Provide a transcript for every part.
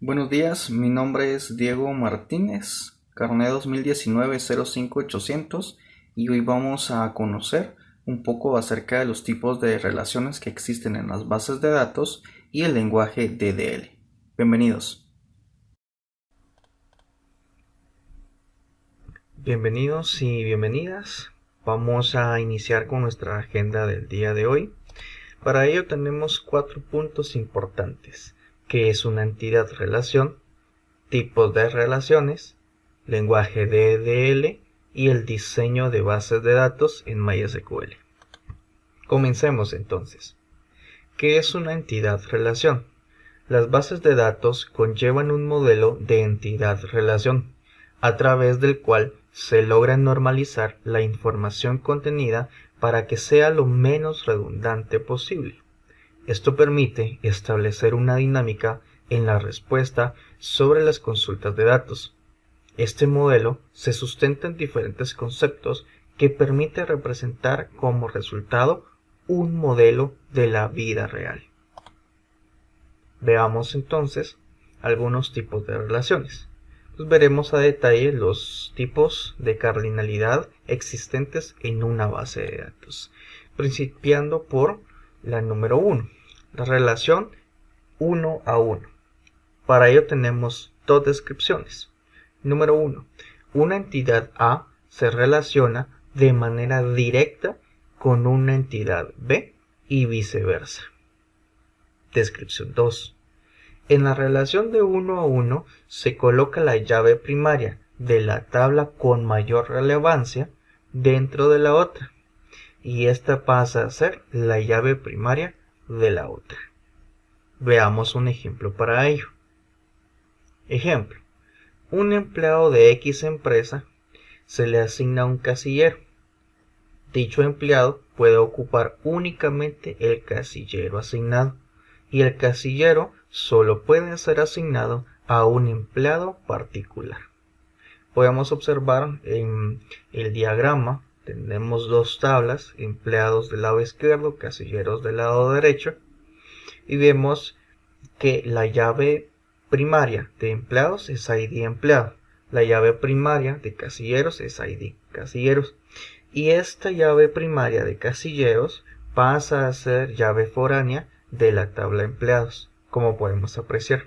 Buenos días, mi nombre es Diego Martínez, carné 2019-05800 y hoy vamos a conocer un poco acerca de los tipos de relaciones que existen en las bases de datos y el lenguaje DDL. Bienvenidos. Bienvenidos y bienvenidas. Vamos a iniciar con nuestra agenda del día de hoy. Para ello tenemos 4 puntos importantes, que es una entidad relación, tipos de relaciones, lenguaje DDL y el diseño de bases de datos en MySQL. Comencemos entonces. ¿Qué es una entidad relación? Las bases de datos conllevan un modelo de entidad-relación, a través del cual se logra normalizar la información contenida para que sea lo menos redundante posible. Esto permite establecer una dinámica en la respuesta sobre las consultas de datos. Este modelo se sustenta en diferentes conceptos que permite representar como resultado un modelo de la vida real. Veamos entonces algunos tipos de relaciones. Pues veremos a detalle los tipos de cardinalidad existentes en una base de datos, principiando por la número 1, la relación 1 a 1. Para ello tenemos dos descripciones. Número 1. Una entidad A se relaciona de manera directa con una entidad B y viceversa. Descripción 2. En la relación de 1 a 1 se coloca la llave primaria de la tabla con mayor relevancia dentro de la otra, y esta pasa a ser la llave primaria de la otra. Veamos un ejemplo para ello. Ejemplo: un empleado de X empresa se le asigna un casillero. Dicho empleado puede ocupar únicamente el casillero asignado, y el casillero solo puede ser asignado a un empleado particular. Podemos observar en el diagrama, tenemos dos tablas, empleados del lado izquierdo, casilleros del lado derecho, y vemos que la llave primaria de empleados es ID empleado, la llave primaria de casilleros es ID casilleros, y esta llave primaria de casilleros pasa a ser llave foránea de la tabla empleados, como podemos apreciar.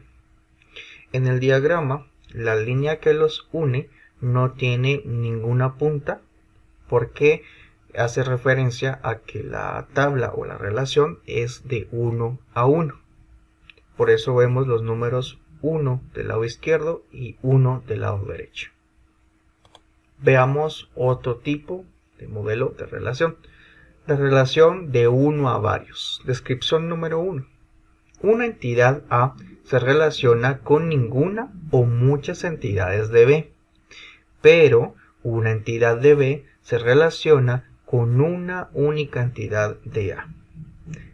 En el diagrama, la línea que los une no tiene ninguna punta porque hace referencia a que la tabla o la relación es de 1 a 1. Por eso vemos los números 1 del lado izquierdo y 1 del lado derecho. Veamos otro tipo de modelo de relación. La relación de 1 a varios. Descripción número 1. Una entidad A se relaciona con ninguna o muchas entidades de B, pero una entidad de B se relaciona con una única entidad de A.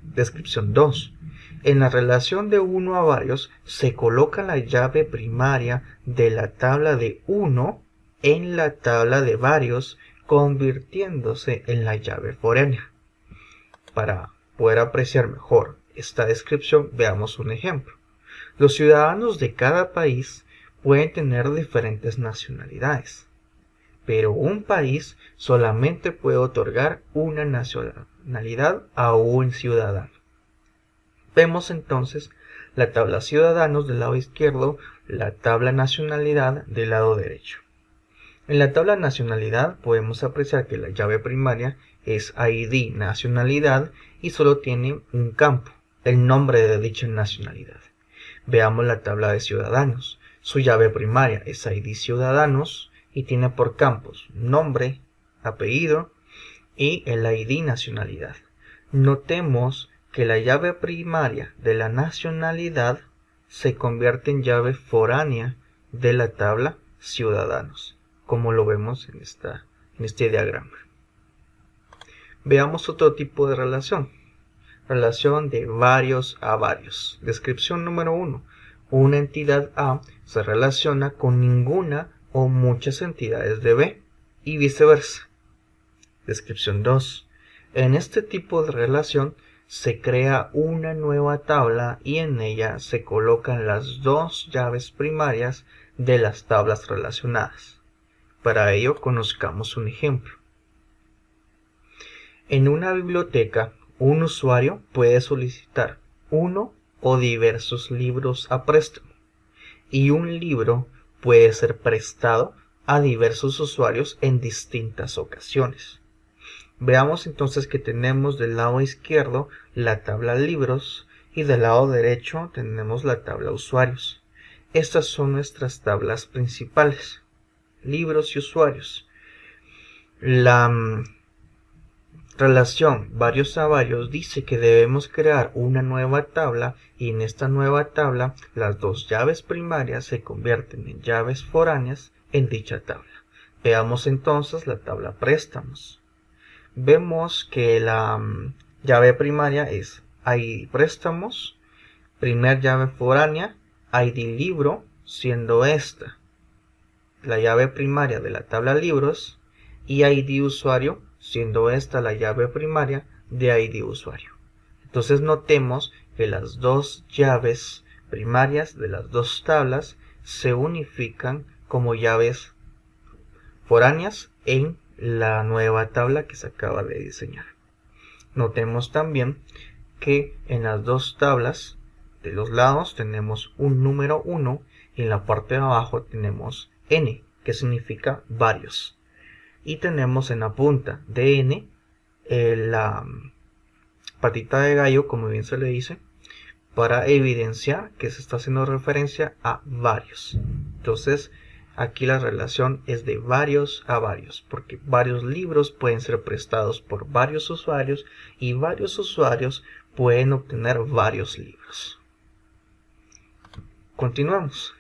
Descripción 2. En la relación de 1 a varios se coloca la llave primaria de la tabla de 1 en la tabla de varios, convirtiéndose en la llave foránea. Para poder apreciar mejor esta descripción, veamos un ejemplo. Los ciudadanos de cada país pueden tener diferentes nacionalidades, pero un país solamente puede otorgar una nacionalidad a un ciudadano. Vemos entonces la tabla ciudadanos del lado izquierdo, la tabla nacionalidad del lado derecho. En la tabla nacionalidad podemos apreciar que la llave primaria es ID nacionalidad y solo tiene un campo, el nombre de dicha nacionalidad. Veamos la tabla de ciudadanos. Su llave primaria es ID ciudadanos y tiene por campos nombre, apellido y el ID nacionalidad. Notemos que la llave primaria de la nacionalidad se convierte en llave foránea de la tabla ciudadanos, como lo vemos en este diagrama. Veamos otro tipo de relación. Relación de varios a varios. Descripción número 1. Una entidad A se relaciona con ninguna o muchas entidades de B y viceversa. Descripción 2. En este tipo de relación se crea una nueva tabla y en ella se colocan las dos llaves primarias de las tablas relacionadas. Para ello conozcamos un ejemplo. En una biblioteca, un usuario puede solicitar uno o diversos libros a préstamo, y un libro puede ser prestado a diversos usuarios en distintas ocasiones. Veamos entonces que tenemos del lado izquierdo la tabla libros y del lado derecho tenemos la tabla usuarios. Estas son nuestras tablas principales, libros y usuarios. La relación varios a varios dice que debemos crear una nueva tabla y en esta nueva tabla las dos llaves primarias se convierten en llaves foráneas en dicha tabla. Veamos entonces la tabla préstamos. Vemos que la llave primaria es ID préstamos, primer llave foránea, ID libro, siendo esta la llave primaria de la tabla libros, y ID usuario, siendo esta la llave primaria de ID usuario. Entonces notemos que las dos llaves primarias de las dos tablas se unifican como llaves foráneas en la nueva tabla que se acaba de diseñar. Notemos también que en las dos tablas de los lados tenemos un número 1 y en la parte de abajo tenemos n, que significa varios. Y tenemos en la punta de n la patita de gallo, como bien se le dice, para evidenciar que se está haciendo referencia a varios. Entonces, aquí la relación es de varios a varios, porque varios libros pueden ser prestados por varios usuarios y varios usuarios pueden obtener varios libros. Continuamos.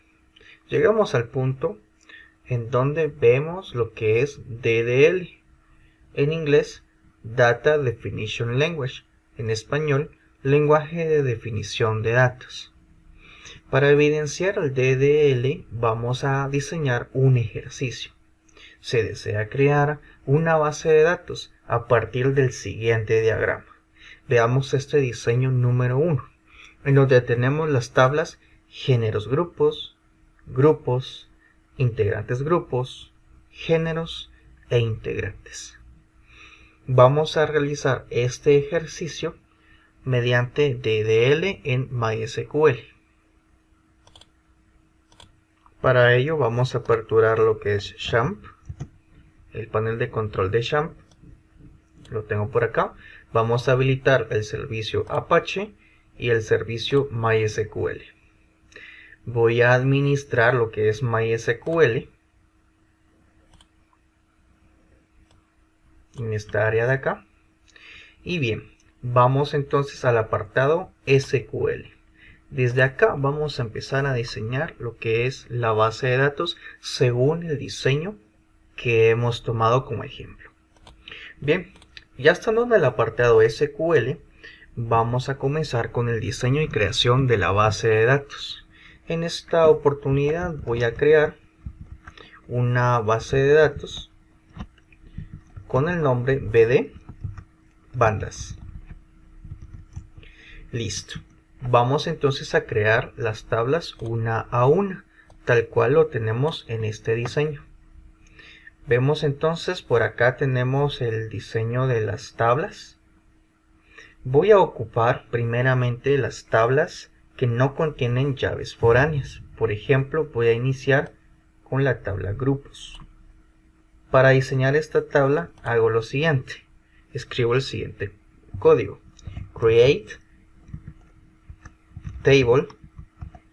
Llegamos al punto en donde vemos lo que es DDL. En inglés, Data Definition Language. En español, lenguaje de definición de datos. Para evidenciar el DDL vamos a diseñar un ejercicio. Se desea crear una base de datos a partir del siguiente diagrama. Veamos este diseño número 1, en donde tenemos las tablas géneros grupos, grupos, integrantes grupos, géneros e integrantes. Vamos a realizar este ejercicio mediante DDL en MySQL. Para ello vamos a aperturar lo que es XAMPP, el panel de control de XAMPP, lo tengo por acá. Vamos a habilitar el servicio Apache y el servicio MySQL. Voy a administrar lo que es MySQL en esta área de acá. Y bien, vamos entonces al apartado SQL. Desde acá vamos a empezar a diseñar lo que es la base de datos según el diseño que hemos tomado como ejemplo. Bien, ya estando en el apartado SQL, vamos a comenzar con el diseño y creación de la base de datos. En esta oportunidad voy a crear una base de datos con el nombre BD bandas. Listo. Vamos entonces a crear las tablas una a una, tal cual lo tenemos en este diseño. Vemos entonces por acá tenemos el diseño de las tablas. Voy a ocupar primeramente las tablas que no contienen llaves foráneas. Por ejemplo, voy a iniciar con la tabla grupos. Para diseñar esta tabla hago lo siguiente. Escribo el siguiente código. Create table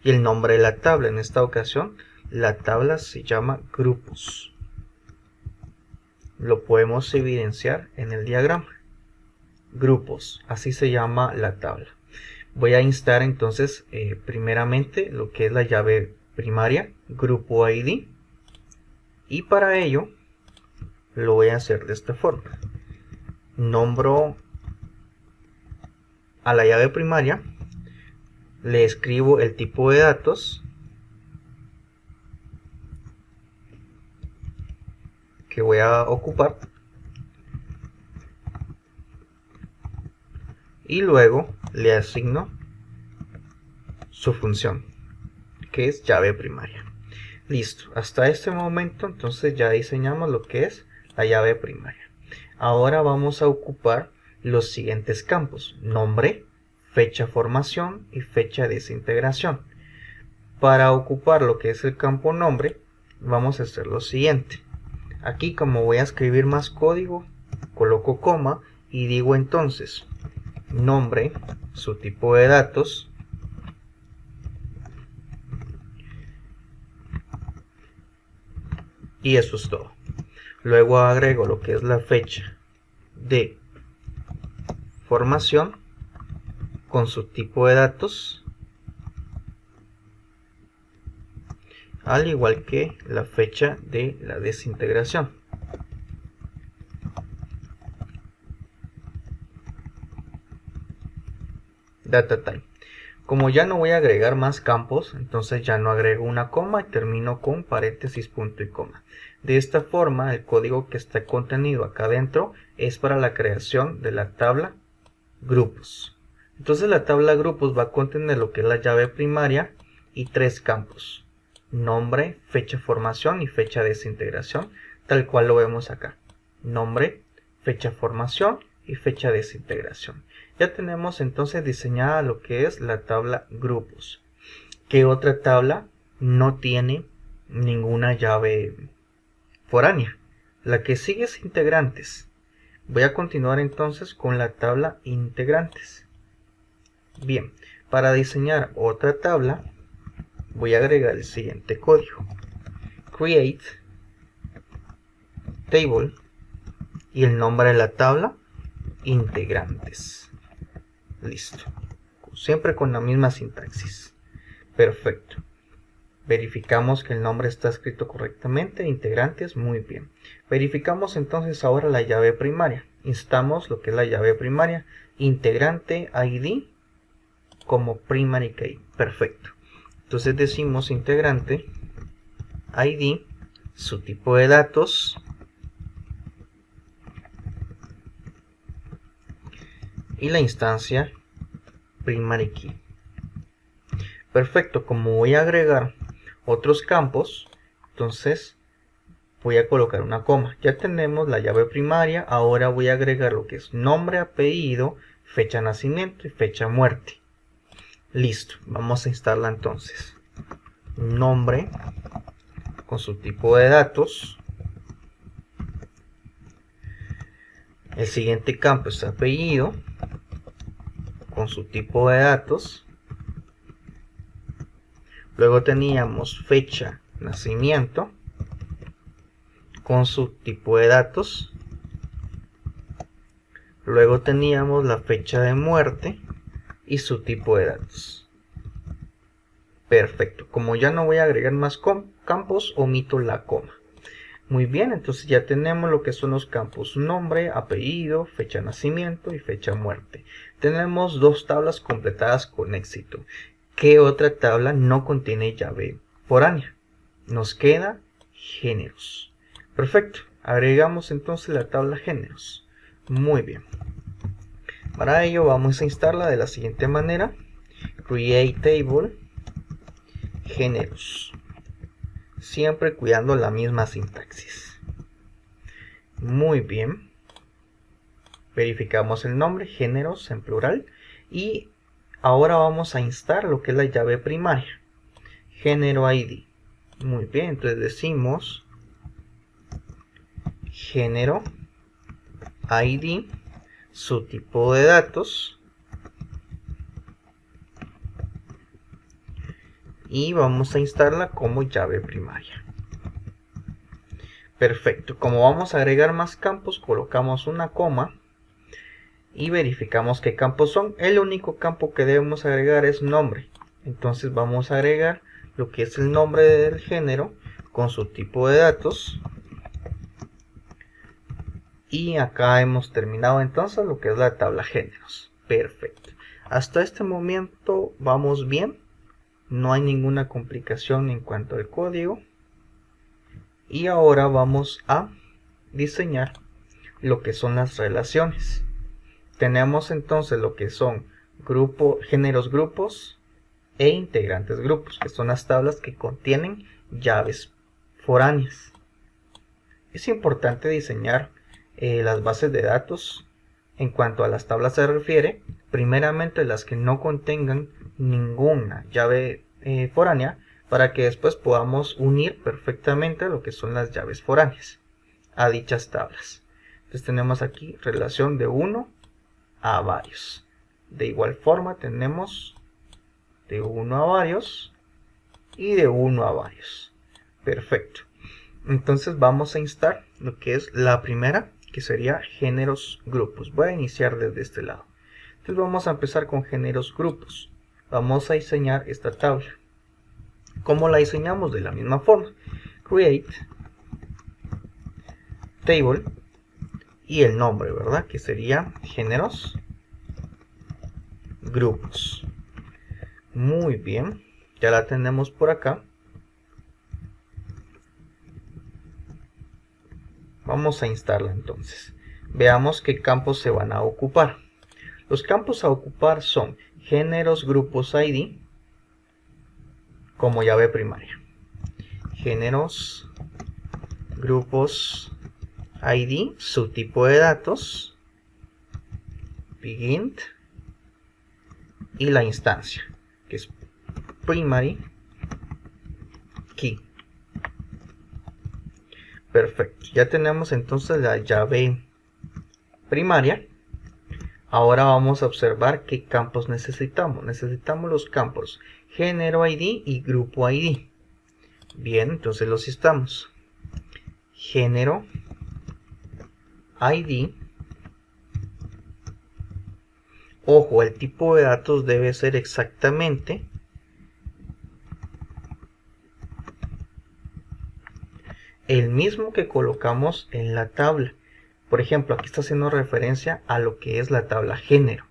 y el nombre de la tabla. En esta ocasión la tabla se llama grupos. Lo podemos evidenciar en el diagrama. Grupos, así se llama la tabla. Voy a instalar entonces primeramente lo que es la llave primaria, grupo ID, y para ello lo voy a hacer de esta forma. Nombro a la llave primaria, le escribo el tipo de datos que voy a ocupar y luego le asigno su función, que es llave primaria. Listo, hasta este momento entonces ya diseñamos lo que es la llave primaria. Ahora vamos a ocupar los siguientes campos: nombre, fecha formación y fecha de desintegración. Para ocupar lo que es el campo nombre, vamos a hacer lo siguiente. Aquí, como voy a escribir más código, coloco coma y digo entonces nombre, su tipo de datos, y eso es todo. Luego agrego lo que es la fecha de formación con su tipo de datos, al igual que la fecha de la desintegración. Data time. Como ya no voy a agregar más campos, entonces ya no agrego una coma y termino con paréntesis, punto y coma. De esta forma, el código que está contenido acá adentro es para la creación de la tabla grupos. Entonces la tabla grupos va a contener lo que es la llave primaria y 3 campos: nombre, fecha formación y fecha de desintegración, tal cual lo vemos acá: nombre, fecha formación y fecha de desintegración. Ya tenemos entonces diseñada lo que es la tabla grupos. ¿Qué otra tabla no tiene ninguna llave foránea? La que sigue es integrantes. Voy a continuar entonces con la tabla integrantes. Bien, para diseñar otra tabla voy a agregar el siguiente código: create table y el nombre de la tabla integrantes. Listo, siempre con la misma sintaxis. Perfecto. Verificamos que el nombre está escrito correctamente, integrantes, muy bien. Verificamos entonces ahora la llave primaria. Instamos lo que es la llave primaria, integrante ID como primary key. Perfecto. Entonces decimos integrante ID, su tipo de datos y la instancia primary key. Perfecto. Como voy a agregar otros campos, entonces voy a colocar una coma. Ya tenemos la llave primaria. Ahora voy a agregar lo que es nombre, apellido, fecha de nacimiento y fecha de muerte. Listo, vamos a instalarla entonces. Nombre con su tipo de datos. El siguiente campo es apellido con su tipo de datos. Luego teníamos fecha de nacimiento con su tipo de datos. Luego teníamos la fecha de muerte y su tipo de datos. Perfecto. Como ya no voy a agregar más campos, omito la coma. Muy bien, entonces ya tenemos lo que son los campos nombre, apellido, fecha de nacimiento y fecha de muerte. Tenemos 2 tablas completadas con éxito. ¿Qué otra tabla no contiene llave foránea? Nos queda géneros. Perfecto, agregamos entonces la tabla géneros. Muy bien. Para ello vamos a instalarla de la siguiente manera: create table géneros, siempre cuidando la misma sintaxis. Muy bien. Verificamos el nombre, géneros en plural, y ahora vamos a instalar lo que es la llave primaria, género ID. Muy bien, entonces decimos género ID, su tipo de datos, y vamos a instalarla como llave primaria. Perfecto. Como vamos a agregar más campos, colocamos una coma y verificamos qué campos son. El único campo que debemos agregar es nombre. Entonces vamos a agregar lo que es el nombre del género con su tipo de datos. Y acá hemos terminado entonces lo que es la tabla géneros. Perfecto. Hasta este momento vamos bien. No hay ninguna complicación en cuanto al código. Y ahora vamos a diseñar lo que son las relaciones. tenemos entonces lo que son géneros grupos e integrantes grupos, que son las tablas que contienen llaves foráneas. Es importante diseñar las bases de datos. En cuanto a las tablas se refiere, primeramente las que no contengan ninguna llave foránea, para que después podamos unir perfectamente lo que son las llaves foráneas a dichas tablas. Entonces tenemos aquí relación de 1 a varios. De igual forma tenemos de 1 a varios y de 1 a varios. Perfecto. Entonces vamos a instar lo que es la primera, que sería géneros grupos. Voy a iniciar desde este lado. Entonces vamos a empezar con géneros grupos. Vamos a diseñar esta tabla. ¿Cómo la diseñamos? De la misma forma. Create table y el nombre, ¿verdad? Que sería géneros grupos. Muy bien, ya la tenemos por acá. Vamos a instalarla entonces. Veamos qué campos se van a ocupar. Los campos a ocupar son géneros grupos ID como llave primaria. Géneros grupos ID, su tipo de datos, begin y la instancia, que es primary key. Perfecto, ya tenemos entonces la llave primaria. Ahora vamos a observar qué campos necesitamos. Necesitamos los campos género ID y grupo ID. Bien, entonces los listamos. Género ID. Ojo, el tipo de datos debe ser exactamente el mismo que colocamos en la tabla. Por ejemplo, aquí está haciendo referencia a lo que es la tabla género.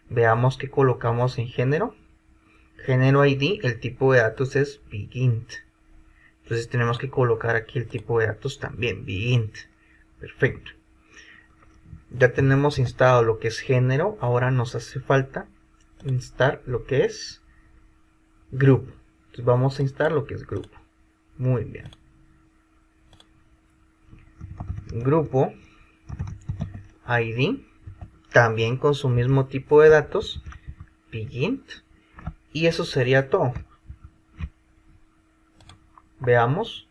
Veamos qué colocamos en género. Género ID, el tipo de datos es begin. Entonces tenemos que colocar aquí el tipo de datos también, begin. Perfecto. Ya tenemos instalado lo que es género. Ahora nos hace falta instalar lo que es grupo. Entonces vamos a instalar lo que es grupo. Muy bien. Grupo ID, también con su mismo tipo de datos, begin, y eso sería todo. Veamos,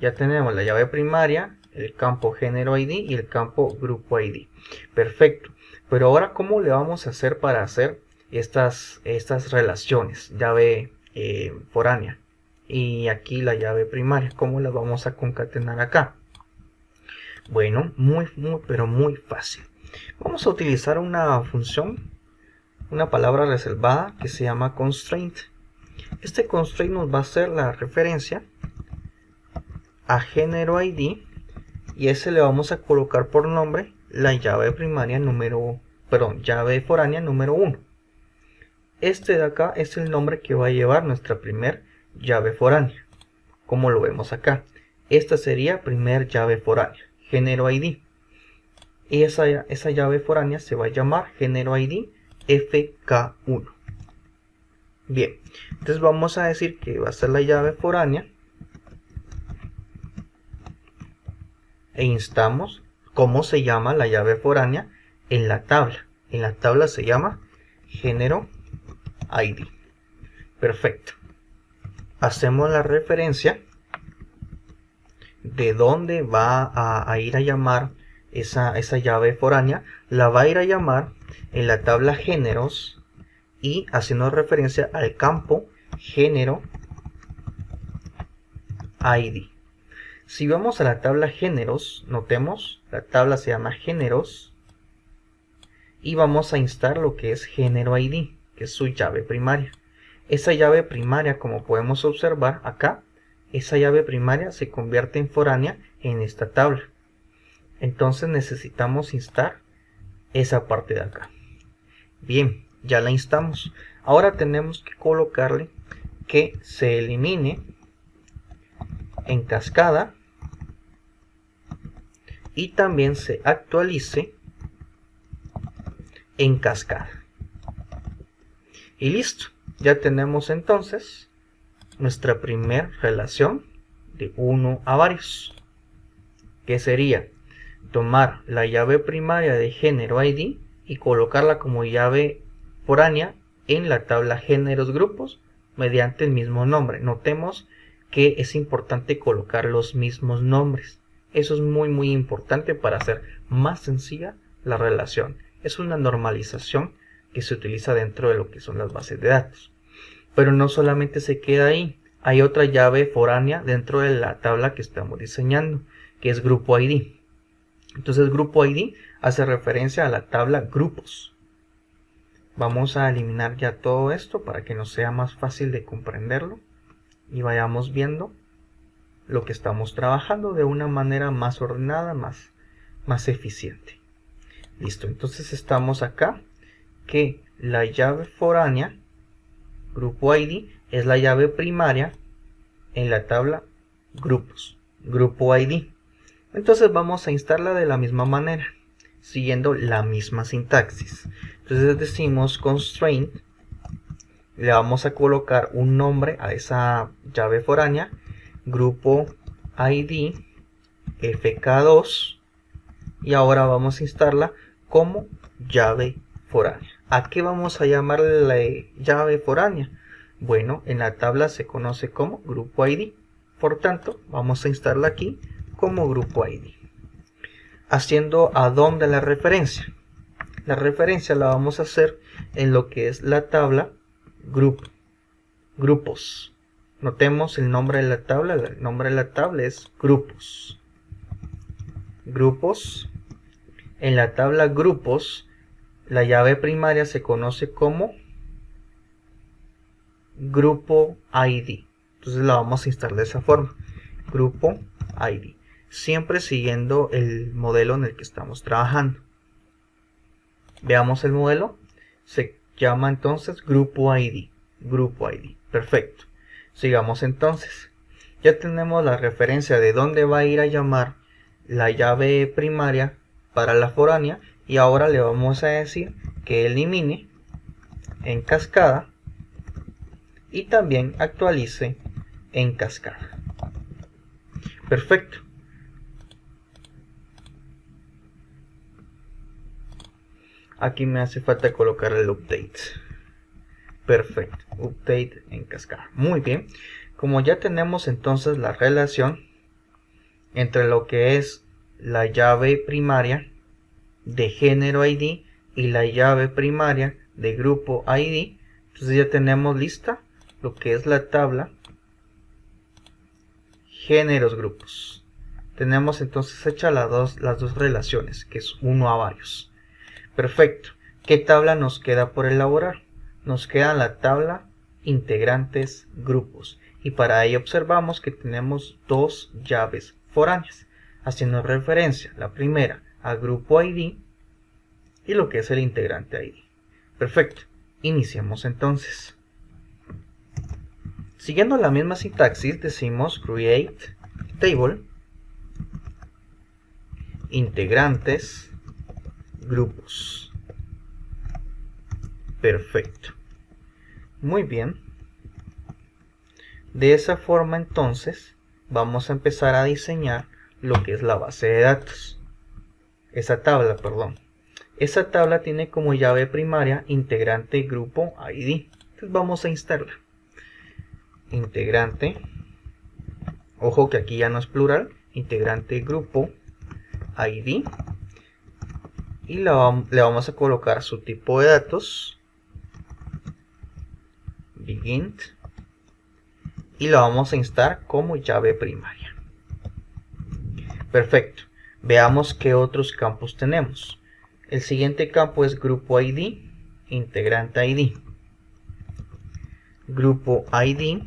ya tenemos la llave primaria, el campo género ID y el campo grupo ID. Perfecto, pero ahora ¿cómo le vamos a hacer para hacer estas relaciones? Llave foránea y aquí la llave primaria, ¿cómo las vamos a concatenar acá? Bueno, pero muy fácil. Vamos a utilizar una función, una palabra reservada que se llama constraint. Este constraint nos va a hacer la referencia a género ID y ese le vamos a colocar por nombre la llave primaria llave foránea número 1. Este de acá es el nombre que va a llevar nuestra primer llave foránea, como lo vemos acá. Esta sería primer llave foránea, género ID, y esa llave foránea se va a llamar género ID FK1. Bien, entonces vamos a decir que va a ser la llave foránea e instamos cómo se llama la llave foránea en la tabla. En la tabla se llama género ID. Perfecto. Hacemos la referencia de dónde va a ir a llamar esa llave foránea. La va a ir a llamar en la tabla géneros y haciendo referencia al campo género ID. Si vamos a la tabla géneros, notemos, la tabla se llama géneros y vamos a instalar lo que es género ID, que es su llave primaria. Esa llave primaria, como podemos observar acá, esa llave primaria se convierte en foránea en esta tabla. Entonces necesitamos instalar esa parte de acá. Bien, ya la instamos. Ahora tenemos que colocarle que se elimine en cascada y también se actualice en cascada. Y listo, ya tenemos entonces nuestra primera relación de 1 a varios, que sería tomar la llave primaria de género ID y colocarla como llave foránea en la tabla géneros grupos mediante el mismo nombre. Notemos que es importante colocar los mismos nombres. Eso es muy importante para hacer más sencilla la relación. Es una normalización que se utiliza dentro de lo que son las bases de datos. Pero no solamente se queda ahí. Hay otra llave foránea dentro de la tabla que estamos diseñando, que es grupo ID. Entonces grupo ID hace referencia a la tabla grupos. Vamos a eliminar ya todo esto para que nos sea más fácil de comprenderlo y vayamos viendo lo que estamos trabajando de una manera más ordenada, más eficiente. Listo, entonces estamos acá que la llave foránea, grupo ID, es la llave primaria en la tabla grupos, grupo ID. Entonces vamos a instalarla de la misma manera, siguiendo la misma sintaxis. Entonces decimos constraint, le vamos a colocar un nombre a esa llave foránea, grupo ID fk2, y ahora vamos a instalarla como llave foránea. ¿A qué vamos a llamarle la llave foránea? Bueno, en la tabla se conoce como grupo ID, por tanto vamos a instalarla aquí como grupo ID. Haciendo add-on de la referencia. La referencia la vamos a hacer en lo que es la tabla grupos. Notemos el nombre de la tabla. El nombre de la tabla es grupos. Grupos. En la tabla grupos, la llave primaria se conoce como grupo ID. Entonces la vamos a instalar de esa forma. Grupo ID. Siempre siguiendo el modelo en el que estamos trabajando. Veamos el modelo. Se llama entonces grupo ID. Grupo ID. Perfecto. Sigamos entonces. Ya tenemos la referencia de dónde va a ir a llamar la llave primaria para la foránea. Y ahora le vamos a decir que elimine en cascada y también actualice en cascada. Perfecto. Aquí me hace falta colocar el update. Perfecto. Update en cascada. Muy bien. Como ya tenemos entonces la relación entre lo que es la llave primaria de género ID y la llave primaria de grupo ID, entonces ya tenemos lista lo que es la tabla géneros grupos. Tenemos entonces hechas las dos relaciones, que es 1 a varios. Perfecto. ¿Qué tabla nos queda por elaborar? Nos queda la tabla integrantes grupos. Y para ello observamos que tenemos dos llaves foráneas, haciendo referencia la primera a grupo ID y lo que es el integrante ID. Perfecto. Iniciamos entonces. Siguiendo la misma sintaxis decimos create table integrantes grupos. Perfecto. Muy bien. De esa forma entonces vamos a empezar a diseñar lo que es la base de datos. Esa tabla tiene como llave primaria integrante grupo ID. Entonces vamos a instalarla. Integrante, ojo que aquí ya no es plural, integrante grupo ID. Y le vamos a colocar su tipo de datos, begin, y la vamos a instalar como llave primaria. Perfecto. Veamos qué otros campos tenemos. El siguiente campo es grupo ID, integrante ID. Grupo ID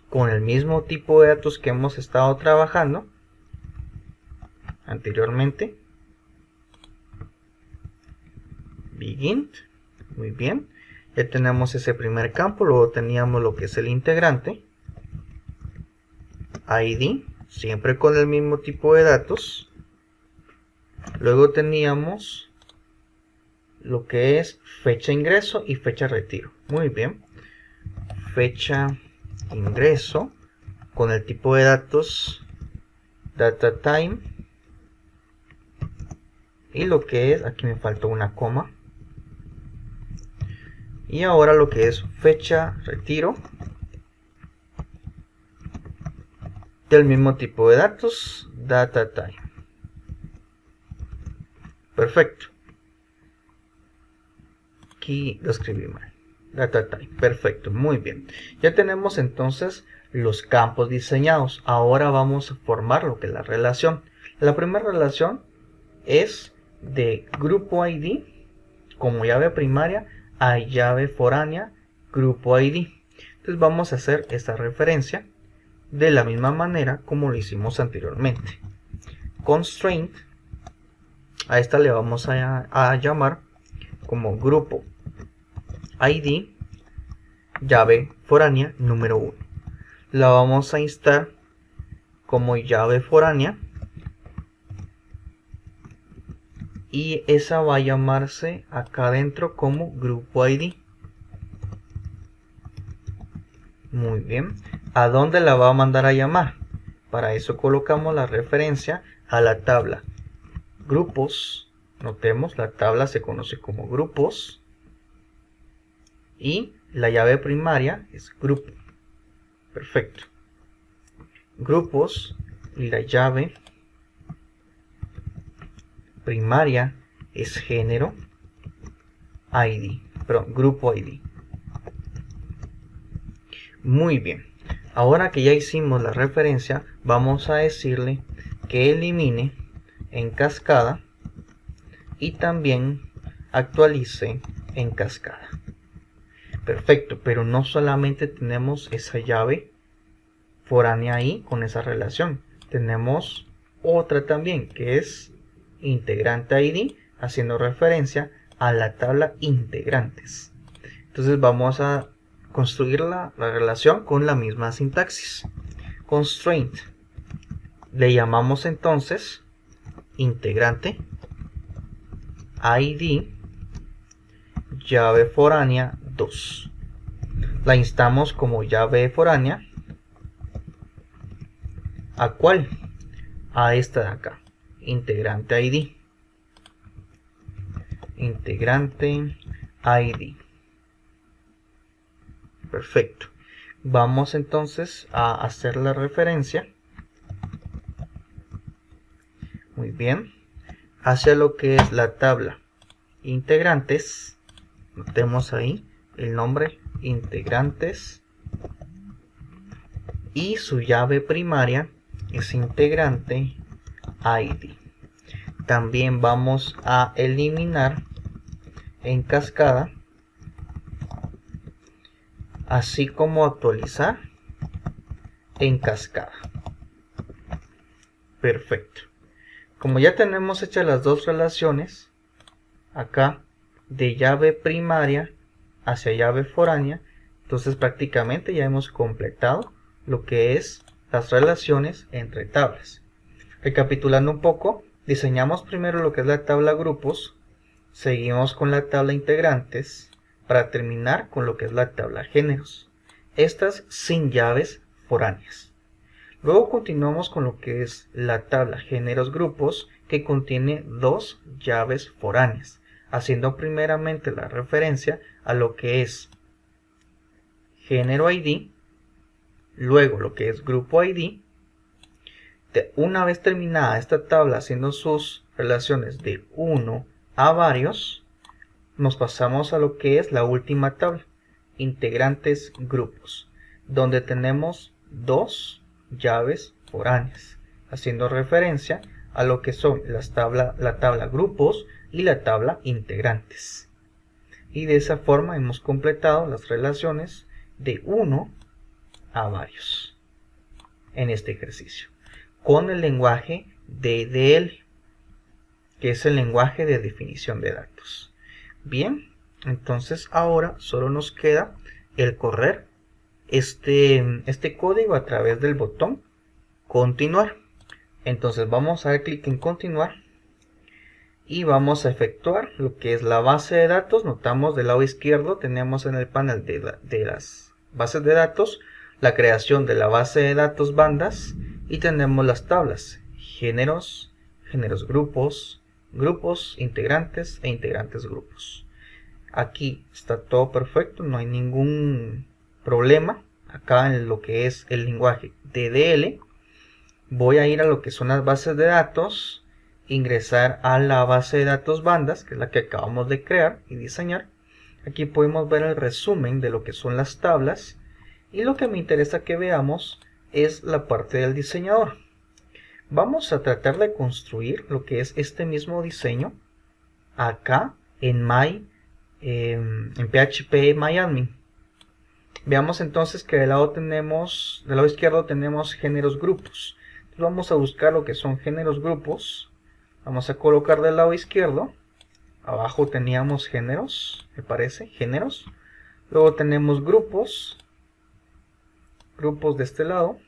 con el mismo tipo de datos que hemos estado trabajando anteriormente. Begin. Muy bien. Ya tenemos ese primer campo. Luego teníamos lo que es el integrante. ID. Siempre con el mismo tipo de datos. Luego teníamos lo que es fecha ingreso y fecha retiro. Muy bien. Fecha ingreso con el tipo de datos data time. Y lo que es, aquí me faltó una coma. Y ahora lo que es fecha retiro del mismo tipo de datos, data time. Perfecto. Aquí lo escribí mal. Data time. Perfecto. Muy bien. Ya tenemos entonces los campos diseñados. Ahora vamos a formar lo que es la relación. La primera relación es de grupo ID como llave primaria a llave foránea grupo ID. Entonces vamos a hacer esta referencia de la misma manera como lo hicimos anteriormente. Constraint, a esta le vamos a llamar como grupo ID llave foránea número 1. La vamos a instar como llave foránea y esa va a llamarse acá adentro como grupo ID. Muy bien. ¿A dónde la va a mandar a llamar? Para eso colocamos la referencia a la tabla grupos. Notemos, la tabla se conoce como grupos y la llave primaria es grupo. Perfecto. Grupos y la llave primaria es género ID, perdón, grupo ID. Muy bien. Ahora que ya hicimos la referencia, vamos a decirle que elimine en cascada y también actualice en cascada. Perfecto, pero no solamente tenemos esa llave foránea ahí con esa relación. Tenemos otra también que es integrante ID, haciendo referencia a la tabla integrantes. Entonces vamos a construir la relación con la misma sintaxis. Constraint. Le llamamos entonces integrante ID llave foránea 2. La instamos como llave foránea. ¿A cuál? A esta de acá. Integrante ID. Integrante ID. Perfecto. Vamos entonces a hacer la referencia. Muy bien. Hacia lo que es la tabla integrantes. Notemos ahí el nombre integrantes. Y su llave primaria es integrante ID. También vamos a eliminar en cascada, así como actualizar en cascada. Perfecto. Como ya tenemos hechas las dos relaciones, acá de llave primaria hacia llave foránea, entonces prácticamente ya hemos completado lo que es las relaciones entre tablas. Recapitulando un poco, diseñamos primero lo que es la tabla grupos, seguimos con la tabla integrantes, para terminar con lo que es la tabla géneros, estas sin llaves foráneas. Luego continuamos con lo que es la tabla géneros grupos, que contiene dos llaves foráneas, haciendo primeramente la referencia a lo que es género ID, luego lo que es grupo ID. Una vez terminada esta tabla haciendo sus relaciones de 1 a varios, nos pasamos a lo que es la última tabla, integrantes grupos, donde tenemos dos llaves foráneas, haciendo referencia a lo que son la tabla grupos y la tabla integrantes. Y de esa forma hemos completado las relaciones de 1 a varios en este ejercicio, con el lenguaje DDL, que es el lenguaje de definición de datos. Bien, entonces ahora solo nos queda el correr este código a través del botón continuar. Entonces vamos a dar clic en continuar y vamos a efectuar lo que es la base de datos. Notamos del lado izquierdo tenemos en el panel de las bases de datos la creación de la base de datos bandas y tenemos las tablas géneros, géneros grupos, grupos integrantes e integrantes grupos. Aquí está todo perfecto, no hay ningún problema. Acá en lo que es el lenguaje DDL voy a ir a lo que son las bases de datos, ingresar a la base de datos bandas, que es la que acabamos de crear y diseñar. Aquí podemos ver el resumen de lo que son las tablas, y lo que me interesa que veamos es la parte del diseñador. Vamos a tratar de construir lo que es este mismo diseño acá en PHP MyAdmin. Veamos entonces que del lado izquierdo tenemos géneros grupos. Entonces vamos a buscar lo que son géneros grupos. Vamos a colocar del lado izquierdo. Abajo teníamos géneros, me parece, géneros. Luego tenemos grupos. Grupos de este lado.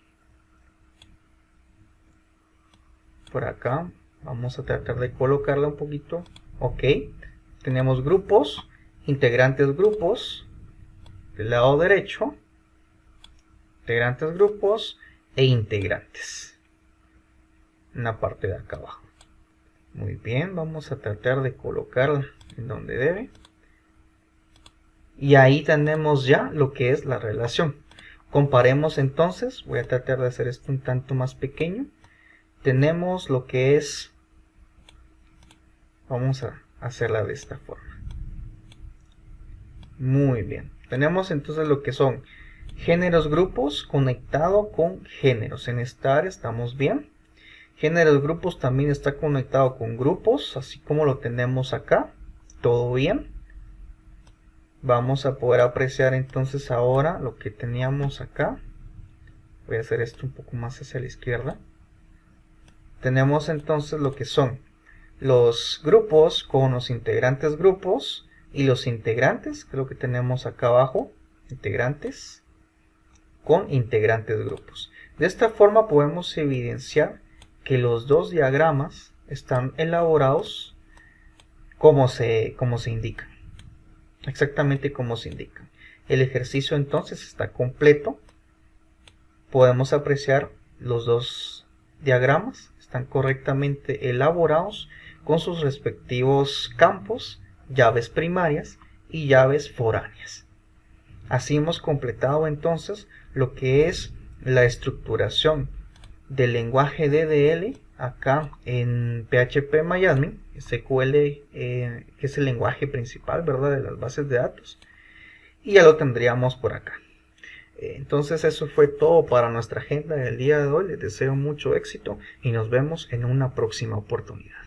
Por acá vamos a tratar de colocarla un poquito. Ok. Tenemos grupos, integrantes grupos. Del lado derecho, integrantes grupos e integrantes. En la parte de acá abajo. Muy bien, vamos a tratar de colocarla en donde debe. Y ahí tenemos ya lo que es la relación. Comparemos entonces, voy a tratar de hacer esto un tanto más pequeño. Tenemos lo que es, vamos a hacerla de esta forma. Muy bien. Tenemos entonces lo que son géneros grupos conectado con géneros. En esta área estamos bien. Géneros grupos también está conectado con grupos, así como lo tenemos acá. Todo bien. Vamos a poder apreciar entonces ahora lo que teníamos acá. Voy a hacer esto un poco más hacia la izquierda. Tenemos entonces lo que son los grupos con los integrantes grupos. Y los integrantes, que es lo que tenemos acá abajo, integrantes con integrantes grupos. De esta forma podemos evidenciar que los dos diagramas están elaborados como se indican. Exactamente como se indican. El ejercicio entonces está completo. Podemos apreciar los dos diagramas. Están correctamente elaborados con sus respectivos campos, llaves primarias y llaves foráneas. Así hemos completado entonces lo que es la estructuración del lenguaje DDL acá en PHP MyAdmin, SQL, que es el lenguaje principal, ¿verdad?, de las bases de datos, y ya lo tendríamos por acá. Entonces eso fue todo para nuestra agenda del día de hoy. Les deseo mucho éxito y nos vemos en una próxima oportunidad.